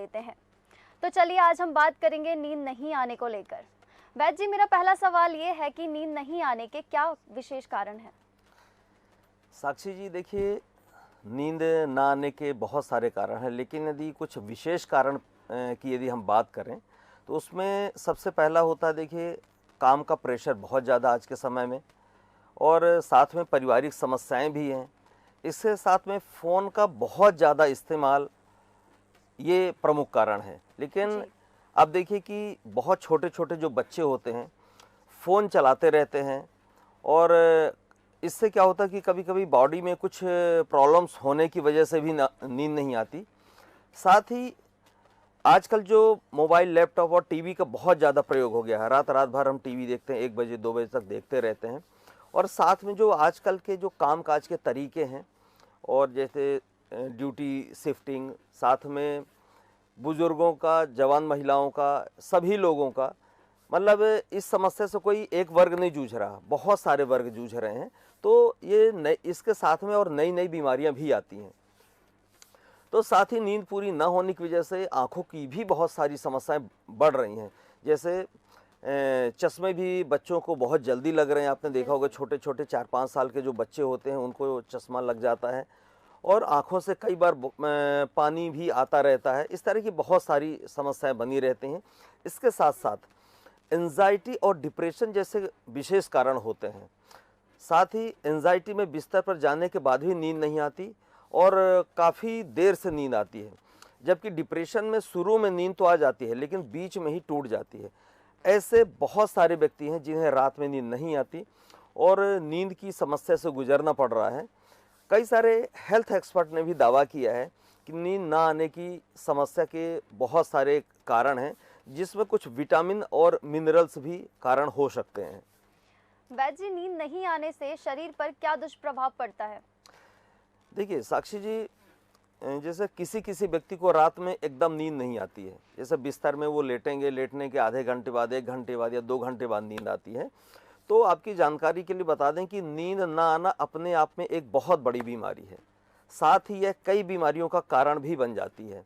देते हैं। तो चलिए आज हम बात करेंगे नींद नहीं आने को लेकर। वैद्य जी, मेरा पहला सवाल ये है कि नींद नहीं आने के क्या विशेष कारण हैं? साक्षी जी, देखिए, नींद ना आने के बहुत सारे कारण हैं, लेकिन यदि कुछ विशेष कारण की यदि हम बात करें तो उसमें सबसे पहला होता है, देखिए, काम का प्रेशर बहुत ज़्यादा आज के समय में, और साथ में पारिवारिक समस्याएं भी हैं। इसके साथ में फ़ोन का बहुत ज़्यादा इस्तेमाल, ये प्रमुख कारण है। लेकिन जी। अब देखिए कि बहुत छोटे छोटे जो बच्चे होते हैं फ़ोन चलाते रहते हैं, और इससे क्या होता है कि कभी कभी बॉडी में कुछ प्रॉब्लम्स होने की वजह से भी नींद नहीं आती। साथ ही आजकल जो मोबाइल, लैपटॉप और टीवी का बहुत ज़्यादा प्रयोग हो गया है, रात रात भर हम टीवी देखते हैं, 1 बजे 2 बजे तक देखते रहते हैं। और साथ में जो आजकल के जो काम काज के तरीके हैं, और जैसे ड्यूटी शिफ्टिंग, साथ में बुज़ुर्गों का, जवान महिलाओं का, सभी लोगों का, मतलब इस समस्या से कोई एक वर्ग नहीं जूझ रहा, बहुत सारे वर्ग जूझ रहे हैं। तो ये नई, इसके साथ में और नई नई बीमारियां भी आती हैं। तो साथ ही नींद पूरी ना होने की वजह से आँखों की भी बहुत सारी समस्याएं बढ़ रही हैं। जैसे चश्मे भी बच्चों को बहुत जल्दी लग रहे हैं। आपने देखा होगा, छोटे छोटे 4-5 साल के जो बच्चे होते हैं उनको चश्मा लग जाता है, और आँखों से कई बार पानी भी आता रहता है। इस तरह की बहुत सारी समस्याएं बनी रहती हैं। इसके साथ साथ एंजाइटी और डिप्रेशन जैसे विशेष कारण होते हैं। साथ ही एंजाइटी में बिस्तर पर जाने के बाद भी नींद नहीं आती, और काफ़ी देर से नींद आती है। जबकि डिप्रेशन में शुरू में नींद तो आ जाती है, लेकिन बीच में ही टूट जाती है। ऐसे बहुत सारे व्यक्ति हैं जिन्हें रात में नींद नहीं आती और नींद की समस्या से गुजरना पड़ रहा है। कई सारे हेल्थ एक्सपर्ट ने भी दावा किया है कि नींद ना आने की समस्या के बहुत सारे कारण हैं, जिसमें कुछ विटामिन और मिनरल्स भी कारण हो सकते हैं। वैद्य जी, नींद नहीं आने से शरीर पर क्या दुष्प्रभाव पड़ता है? देखिए साक्षी जी, जैसे किसी किसी व्यक्ति को रात में एकदम नींद नहीं आती है। जैसे बिस्तर में वो लेटेंगे, लेटने के आधे घंटे बाद, 1 घंटे बाद या 2 घंटे बाद नींद आती है। तो आपकी जानकारी के लिए बता दें कि नींद ना आना अपने आप में एक बहुत बड़ी बीमारी है। साथ ही यह कई बीमारियों का कारण भी बन जाती है।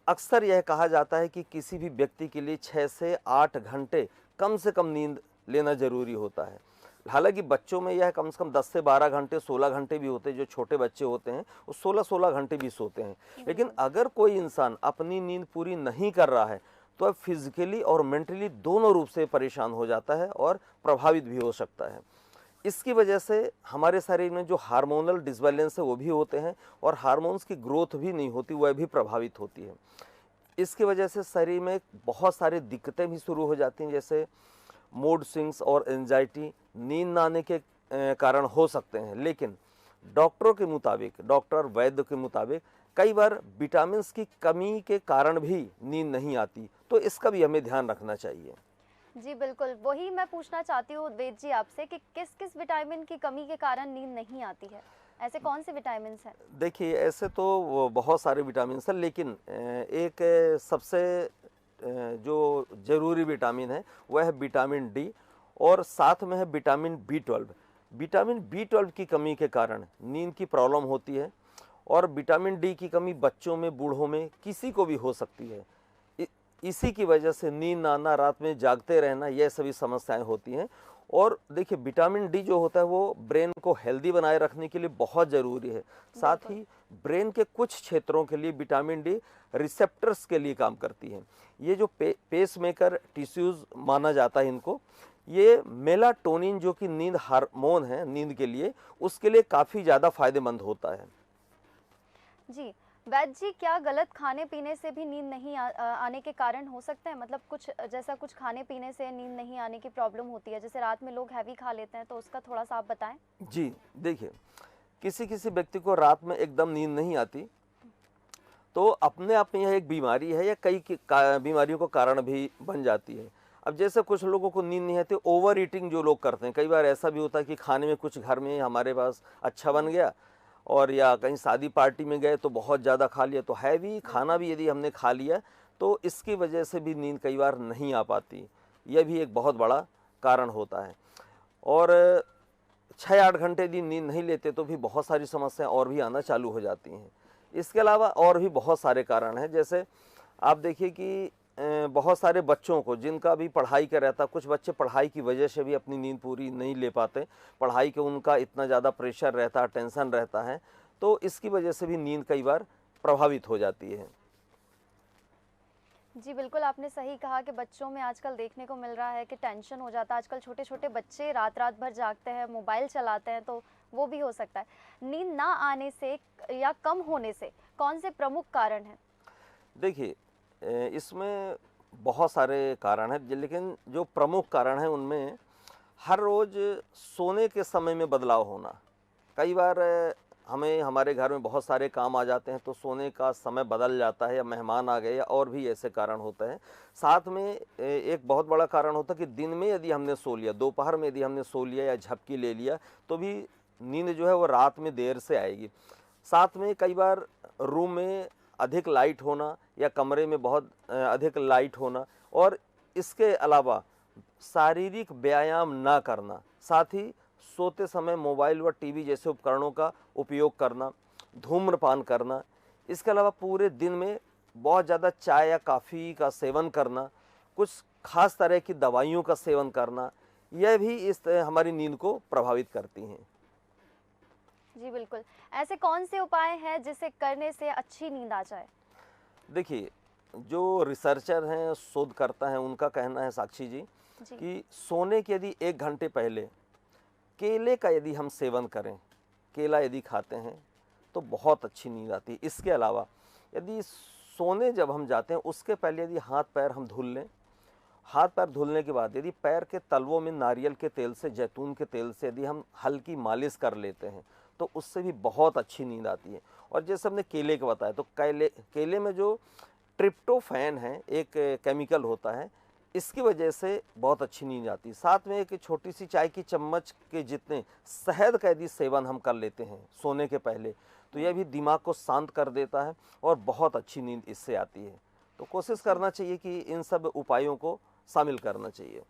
अक्सर यह कहा जाता है कि किसी भी व्यक्ति के लिए 6 से 8 घंटे कम से कम नींद लेना जरूरी होता है। हालांकि बच्चों में यह कम से कम 10 से 12 घंटे, 16 घंटे भी होते हैं। जो छोटे बच्चे होते हैं वो 16-16 घंटे भी सोते हैं। लेकिन अगर कोई इंसान अपनी नींद पूरी नहीं कर रहा है तो फिजिकली और मेंटली दोनों रूप से परेशान हो जाता है और प्रभावित भी हो सकता है। इसकी वजह से हमारे शरीर में जो हार्मोनल डिसबैलेंस है वो भी होते हैं, और हार्मोन्स की ग्रोथ भी नहीं होती, वह भी प्रभावित होती है। इसकी वजह से शरीर में बहुत सारी दिक्कतें भी शुरू हो जाती हैं, जैसे मूड स्विंग्स और एंजाइटी नींद ना आने के कारण हो सकते हैं। लेकिन डॉक्टरों के मुताबिक, डॉक्टर वैद्य के मुताबिक, कई बार विटामिन्स की कमी के कारण भी नींद नहीं आती। तो इसका भी हमें ध्यान रखना चाहिए। जी बिल्कुल, वही मैं पूछना चाहती हूँ वैद्य जी आपसे कि किस किस विटामिन की कमी के कारण नींद नहीं आती है? ऐसे कौन से विटामिन हैं? देखिए, ऐसे तो वो बहुत सारे विटामिन हैं, लेकिन एक सबसे जो ज़रूरी विटामिन है वह है विटामिन डी, और साथ में है विटामिन बी 12। विटामिन बी 12 की कमी के कारण नींद की प्रॉब्लम होती है, और विटामिन डी की कमी बच्चों में, बूढ़ों में, किसी को भी हो सकती है। इसी की वजह से नींद ना आना, रात में जागते रहना, यह सभी समस्याएं होती हैं। और देखिए, विटामिन डी जो होता है वो ब्रेन को हेल्दी बनाए रखने के लिए बहुत ज़रूरी है। साथ ही ब्रेन के कुछ क्षेत्रों के लिए विटामिन डी रिसेप्टर्स के लिए काम करती है। ये जो पेस मेकर टिश्यूज़ माना जाता है इनको, ये मेलाटोनिन जो कि नींद हार्मोन है नींद के लिए, उसके लिए काफ़ी ज़्यादा फायदेमंद होता है। जी वैद्य जी, क्या गलत खाने पीने से भी नींद नहीं आने के कारण हो सकते हैं? मतलब कुछ खाने पीने से नींद नहीं आने की प्रॉब्लम होती है, जैसे रात में लोग हैवी खा लेते हैं, तो उसका थोड़ा सा आप बताएं। जी देखिए, किसी किसी व्यक्ति को रात में एकदम नींद नहीं आती, तो अपने आप में यह एक बीमारी है, या कई बीमारियों का कारण भी बन जाती है। अब जैसे कुछ लोगों को नींद नहीं आती, ओवर ईटिंग जो लोग करते हैं, कई बार ऐसा भी होता है कि खाने में कुछ घर में हमारे पास अच्छा बन गया, और या कहीं शादी पार्टी में गए तो बहुत ज़्यादा खा लिया, तो हैवी खाना भी यदि हमने खा लिया तो इसकी वजह से भी नींद कई बार नहीं आ पाती। यह भी एक बहुत बड़ा कारण होता है। और 6-8 घंटे यदि नींद नहीं लेते तो भी बहुत सारी समस्याएं और भी आना चालू हो जाती हैं। इसके अलावा और भी बहुत सारे कारण हैं, जैसे आप देखिए कि बहुत सारे बच्चों को जिनका भी पढ़ाई का रहता, कुछ बच्चे पढ़ाई की वजह से भी अपनी नींद पूरी नहीं ले पाते, पढ़ाई के उनका इतना ज़्यादा प्रेशर रहता है, टेंशन रहता है, तो इसकी वजह से भी नींद कई बार प्रभावित हो जाती है। जी, बिल्कुल आपने सही कहा कि बच्चों में आजकल देखने को मिल रहा है कि टेंशन हो जाता है। आजकल छोटे-छोटे बच्चे रात-रात भर जागते हैं, मोबाइल चलाते हैं, तो वो भी हो सकता है। नींद ना आने से या कम होने से कौन से प्रमुख कारण हैं? देखिए इसमें बहुत सारे कारण हैं, लेकिन जो प्रमुख कारण हैं उनमें हर रोज़ सोने के समय में बदलाव होना। कई बार हमें हमारे घर में बहुत सारे काम आ जाते हैं, तो सोने का समय बदल जाता है, या मेहमान आ गए, या और भी ऐसे कारण होते हैं। साथ में एक बहुत बड़ा कारण होता है कि दिन में यदि हमने सो लिया, दोपहर में यदि हमने सो लिया या झपकी ले लिया, तो भी नींद जो है वो रात में देर से आएगी। साथ में कई बार रूम में अधिक लाइट होना, या कमरे में बहुत अधिक लाइट होना, और इसके अलावा शारीरिक व्यायाम ना करना, साथ ही सोते समय मोबाइल व टीवी जैसे उपकरणों का उपयोग करना, धूम्रपान करना, इसके अलावा पूरे दिन में बहुत ज़्यादा चाय या कॉफ़ी का सेवन करना, कुछ खास तरह की दवाइयों का सेवन करना, यह भी हमारी नींद को प्रभावित करती हैं। जी, बिल्कुल। ऐसे कौन से उपाय हैं जिसे करने से अच्छी नींद आ जाए? देखिए, जो रिसर्चर हैं, शोधकर्ता हैं, उनका कहना है साक्षी जी जी। कि सोने के यदि 1 घंटे पहले केले का यदि हम सेवन करें, केला यदि खाते हैं, तो बहुत अच्छी नींद आती है। इसके अलावा यदि सोने जब हम जाते हैं उसके पहले यदि हाथ पैर हम धुल लें, हाथ पैर धुलने के बाद यदि पैर के तलवों में नारियल के तेल से, जैतून के तेल से यदि हम हल्की मालिश कर लेते हैं, तो उससे भी बहुत अच्छी नींद आती है। और जैसे हमने केले का बताया, तो केले में जो ट्रिप्टोफैन है, एक केमिकल होता है, इसकी वजह से बहुत अच्छी नींद आती है। साथ में एक छोटी सी चाय की चम्मच के जितने शहद का यदि सेवन हम कर लेते हैं सोने के पहले, तो यह भी दिमाग को शांत कर देता है और बहुत अच्छी नींद इससे आती है। तो कोशिश जी। करना चाहिए कि इन सब उपायों को शामिल करना चाहिए।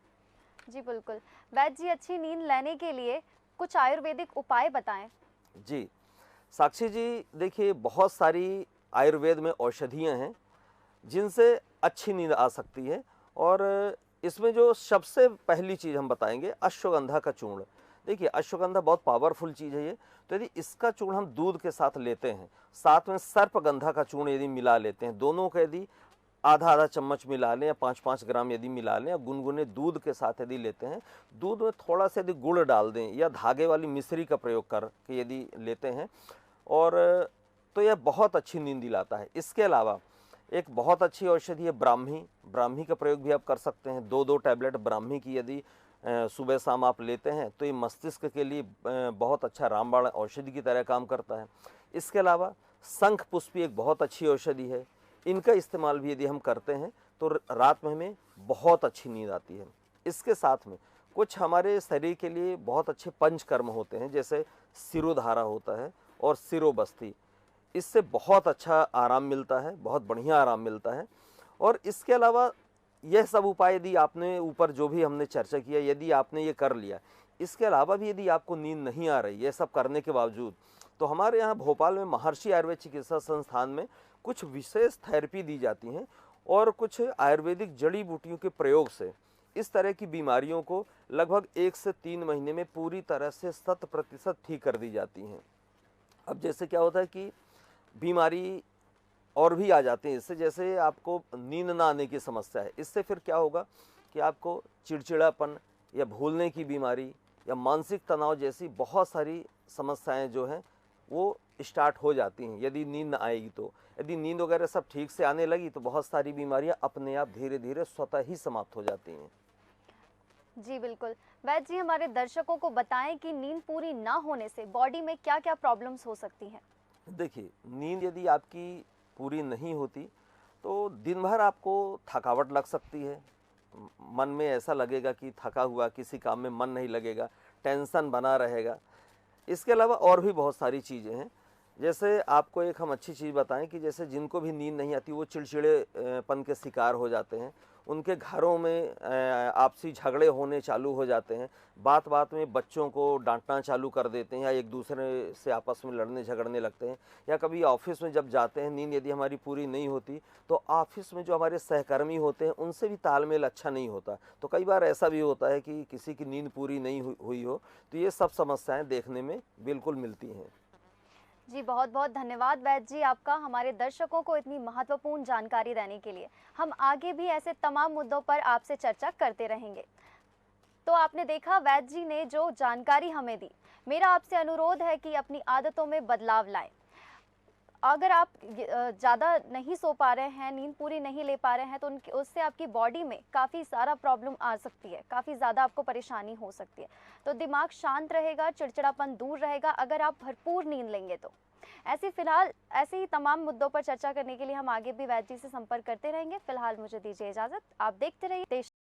जी, बिल्कुल। वैद्य जी, अच्छी नींद लेने के लिए कुछ आयुर्वेदिक उपाय बताएँ। जी, साक्षी जी देखिए, बहुत सारी आयुर्वेद में औषधियाँ हैं जिनसे अच्छी नींद आ सकती है, और इसमें जो सबसे पहली चीज़ हम बताएंगे, अश्वगंधा का चूर्ण। देखिए, अश्वगंधा बहुत पावरफुल चीज़ है ये, तो यदि इसका चूर्ण हम दूध के साथ लेते हैं, साथ में सर्पगंधा का चूर्ण यदि मिला लेते हैं, दोनों का यदि आधा आधा चम्मच मिला लें, या 5-5 ग्राम यदि मिला लें, या गुनगुने दूध के साथ यदि लेते हैं, दूध में थोड़ा सा यदि गुड़ डाल दें, या धागे वाली मिश्री का प्रयोग करके यदि लेते हैं, और तो यह बहुत अच्छी नींद दिलाता है। इसके अलावा एक बहुत अच्छी औषधि है ब्राह्मी। ब्राह्मी का प्रयोग भी आप कर सकते हैं। 2-2 टैबलेट ब्राह्मी की यदि सुबह शाम आप लेते हैं, तो ये मस्तिष्क के लिए बहुत अच्छा रामबाण औषधि की तरह काम करता है। इसके अलावा शंख पुष्पी एक बहुत अच्छी औषधि है। इनका इस्तेमाल भी यदि हम करते हैं, तो रात में हमें बहुत अच्छी नींद आती है। इसके साथ में कुछ हमारे शरीर के लिए बहुत अच्छे पंचकर्म होते हैं, जैसे सिरोधारा होता है और सिरोबस्ती। इससे बहुत अच्छा आराम मिलता है, बहुत बढ़िया आराम मिलता है। और इसके अलावा यह सब उपाय यदि आपने ऊपर जो भी हमने चर्चा किया, यदि आपने ये कर लिया, इसके अलावा भी यदि आपको नींद नहीं आ रही, ये सब करने के बावजूद, तो हमारे यहाँ भोपाल में महर्षि आयुर्वेद चिकित्सा संस्थान में कुछ विशेष थेरेपी दी जाती हैं, और कुछ आयुर्वेदिक जड़ी बूटियों के प्रयोग से इस तरह की बीमारियों को लगभग 1 से 3 महीने में पूरी तरह से 100% ठीक कर दी जाती हैं। अब जैसे क्या होता है कि बीमारी और भी आ जाती है इससे, जैसे आपको नींद ना आने की समस्या है, इससे फिर क्या होगा कि आपको चिड़चिड़ापन, या भूलने की बीमारी, या मानसिक तनाव जैसी बहुत सारी समस्याएं जो हैं वो स्टार्ट हो जाती हैं यदि नींद ना आएगी। तो यदि नींद वगैरह सब ठीक से आने लगी, तो बहुत सारी बीमारियां अपने आप धीरे धीरे स्वतः ही समाप्त हो जाती हैं। जी, बिल्कुल। वैद्य जी, हमारे दर्शकों को बताएँ कि नींद पूरी ना होने से बॉडी में क्या-क्या प्रॉब्लम्स हो सकती हैं? देखिए, नींद यदि आपकी पूरी नहीं होती, तो दिन भर आपको थकावट लग सकती है। मन में ऐसा लगेगा कि थका हुआ, किसी काम में मन नहीं लगेगा, टेंशन बना रहेगा। इसके अलावा और भी बहुत सारी चीज़ें हैं। जैसे आपको एक हम अच्छी चीज़ बताएं कि जैसे जिनको भी नींद नहीं आती, वो चिड़चिड़े पन के शिकार हो जाते हैं, उनके घरों में आपसी झगड़े होने चालू हो जाते हैं, बात बात में बच्चों को डांटना चालू कर देते हैं या एक दूसरे से आपस में लड़ने झगड़ने लगते हैं, या कभी ऑफिस में जब जाते हैं नींद यदि हमारी पूरी नहीं होती तो ऑफिस में जो हमारे सहकर्मी होते हैं उनसे भी तालमेल अच्छा नहीं होता। तो कई बार ऐसा भी होता है कि किसी की नींद पूरी नहीं हुई हो, तो ये सब समस्याएं देखने में बिल्कुल मिलती हैं। जी, बहुत-बहुत धन्यवाद वैद्य जी आपका हमारे दर्शकों को इतनी महत्वपूर्ण जानकारी देने के लिए। हम आगे भी ऐसे तमाम मुद्दों पर आपसे चर्चा करते रहेंगे। तो आपने देखा वैद्य जी ने जो जानकारी हमें दी। मेरा आपसे अनुरोध है कि अपनी आदतों में बदलाव लाएँ। अगर आप ज़्यादा नहीं सो पा रहे हैं, नींद पूरी नहीं ले पा रहे हैं, तो उनकी उससे आपकी बॉडी में काफ़ी सारा प्रॉब्लम आ सकती है, काफ़ी ज़्यादा आपको परेशानी हो सकती है। तो दिमाग शांत रहेगा, चिड़चिड़ापन दूर रहेगा अगर आप भरपूर नींद लेंगे तो। ऐसे ही तमाम मुद्दों पर चर्चा करने के लिए हम आगे भी वैद्य जी से संपर्क करते रहेंगे। फिलहाल मुझे दीजिए इजाज़त। आप देखते रहिए देश